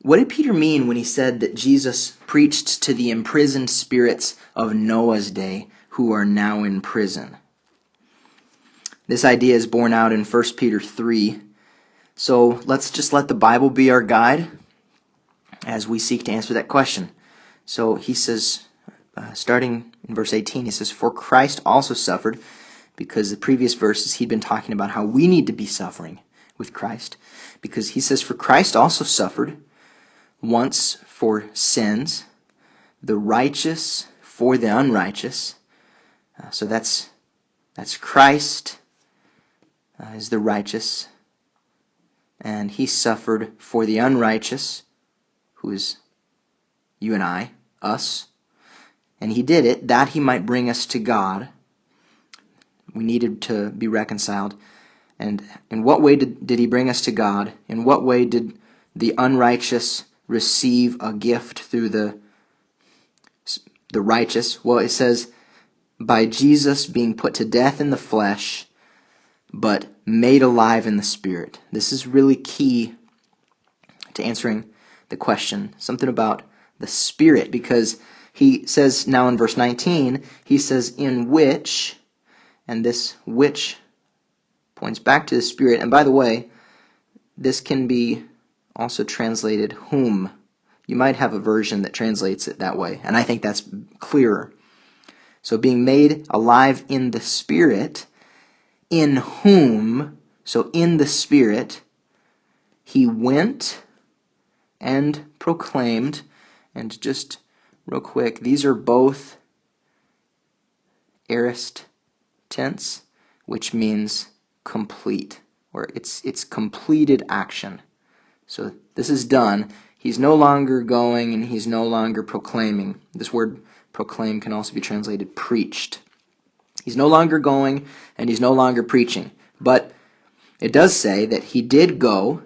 What did Peter mean when he said that Jesus preached to the imprisoned spirits of Noah's day who are now in prison? This idea is borne out in 1 Peter 3. So let's just let the Bible be our guide as we seek to answer that question. So he says, starting in verse 18, he says, "For Christ also suffered," because the previous verses he'd been talking about how we need to be suffering with Christ. Because he says, "For Christ also suffered once for sins, the righteous for the unrighteous." So that's Christ is the righteous, and he suffered for the unrighteous, who is you and I, us. And he did it that he might bring us to God. We needed to be reconciled. And in what way did he bring us to God? In what way did the unrighteous receive a gift through the righteous? Well, it says, by Jesus being put to death in the flesh, but made alive in the Spirit. This is really key to answering the question. Something about the Spirit, because he says now in verse 19, he says, "In which," and this "which" points back to the Spirit. And by the way, this can be also translated "whom." You might have a version that translates it that way, and I think that's clearer. So being made alive in the Spirit, in whom, so in the Spirit, he went and proclaimed. And just real quick, these are both aorist tense, which means complete, or it's completed action. So this is done. He's no longer going and he's no longer proclaiming. This word proclaim can also be translated preached. He's no longer going and he's no longer preaching. But it does say that he did go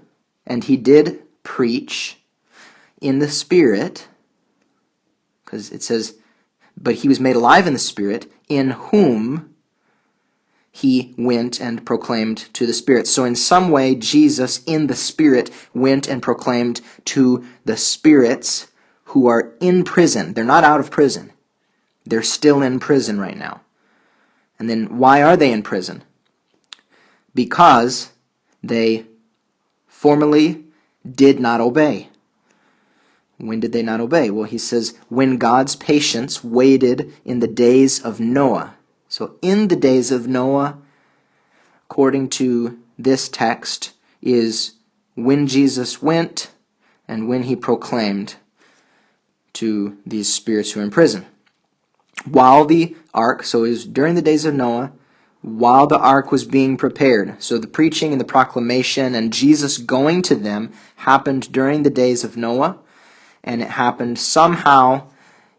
and he did preach in the Spirit, because it says, but he was made alive in the Spirit, in whom he went and proclaimed to the Spirit. So in some way, Jesus in the Spirit went and proclaimed to the spirits who are in prison. They're not out of prison. They're still in prison right now. And then why are they in prison? Because they formerly did not obey. When did they not obey? Well, he says, when God's patience waited in the days of Noah. So in the days of Noah, according to this text, is when Jesus went and when he proclaimed to these spirits who are in prison. While the ark, so it was during the days of Noah, while the ark was being prepared. So the preaching and the proclamation and Jesus going to them happened during the days of Noah, and it happened somehow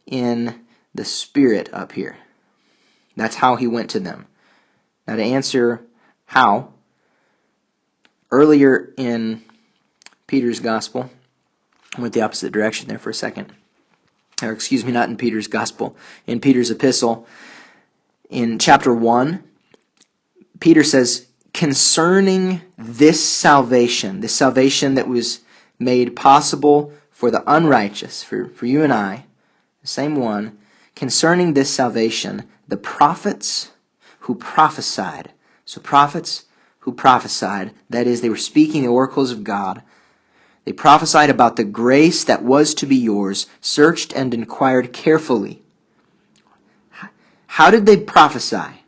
in the Spirit up here. That's how he went to them. Now to answer how, earlier in Peter's Gospel, I went the opposite direction there for a second. Or excuse me, not in Peter's Gospel, in Peter's Epistle, in chapter 1, Peter says, concerning this salvation that was made possible for the unrighteous, for you and I, the same one, concerning this salvation, the prophets who prophesied. So prophets who prophesied, that is, they were speaking the oracles of God. They prophesied about the grace that was to be yours, searched and inquired carefully. How did they prophesy?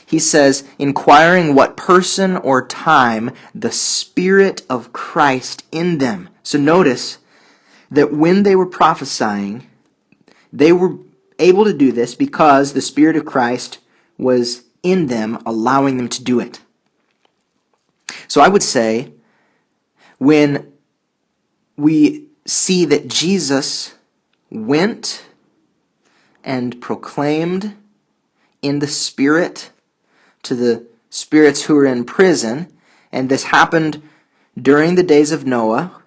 He says, inquiring what person or time the Spirit of Christ in them. So notice that when they were prophesying, they were able to do this because the Spirit of Christ was in them, allowing them to do it. So I would say, when we see that Jesus went and proclaimed in the Spirit to the spirits who were in prison, and this happened during the days of Noah,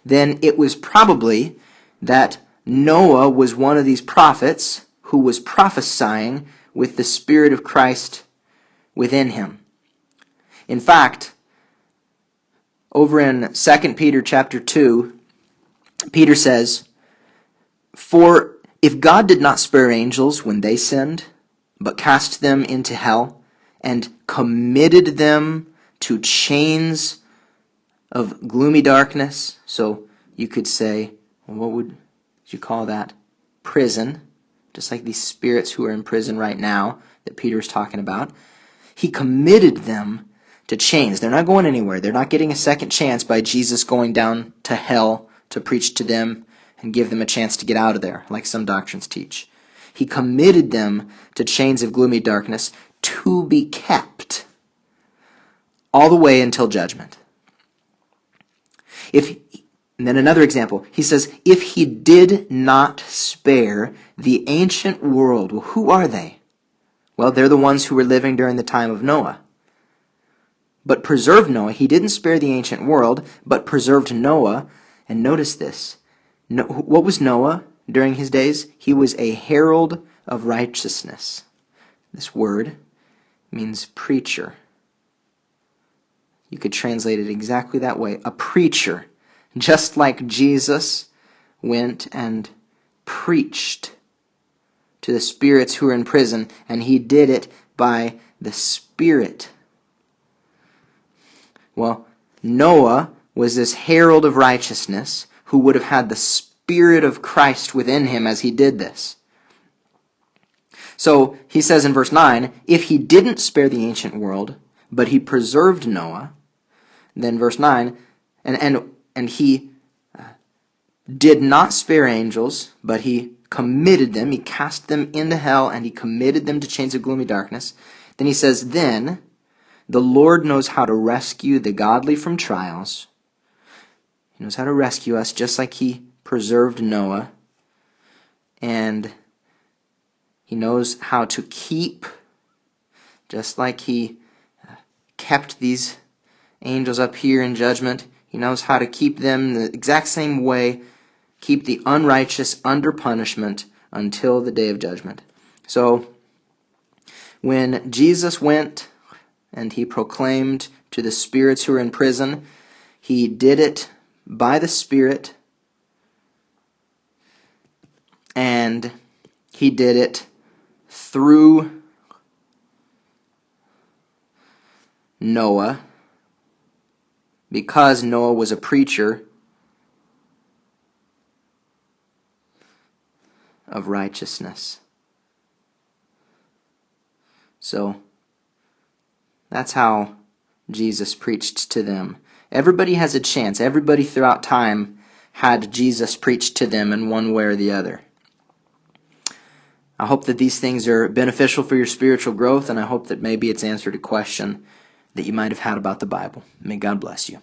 then it was probably that Noah was one of these prophets who was prophesying with the Spirit of Christ within him. In fact, Over in 2 Peter chapter 2, Peter says, "For if God did not spare angels when they sinned, but cast them into hell, and committed them to chains of gloomy darkness," so you could say, well, what would you call that? Prison, just like these spirits who are in prison right now that Peter's talking about. He committed them to chains. They're not going anywhere. They're not getting a second chance by Jesus going down to hell to preach to them and give them a chance to get out of there, like some doctrines teach. He committed them to chains of gloomy darkness to be kept all the way until judgment. And then another example, he says, if he did not spare the ancient world, well, who are they? Well, they're the ones who were living during the time of Noah. But preserved Noah. He didn't spare the ancient world, but preserved Noah. And notice this. What was Noah during his days? He was a herald of righteousness. This word means preacher. You could translate it exactly that way. A preacher. Just like Jesus went and preached to the spirits who were in prison, and he did it by the Spirit. Well, Noah was this herald of righteousness who would have had the Spirit of Christ within him as he did this. So he says in verse 9, if he didn't spare the ancient world, but he preserved Noah, then verse 9, and he did not spare angels, but he committed them, he cast them into hell, and he committed them to chains of gloomy darkness. Then he says, then the Lord knows how to rescue the godly from trials. He knows how to rescue us just like he preserved Noah. And he knows how to keep, just like he kept these angels up here in judgment. He knows how to keep them the exact same way, keep the unrighteous under punishment until the day of judgment. So, when Jesus went and he proclaimed to the spirits who were in prison, he did it by the Spirit, and he did it through Noah, because Noah was a preacher of righteousness. So, that's how Jesus preached to them. Everybody has a chance. Everybody throughout time had Jesus preach to them in one way or the other. I hope that these things are beneficial for your spiritual growth, and I hope that maybe it's answered a question that you might have had about the Bible. May God bless you.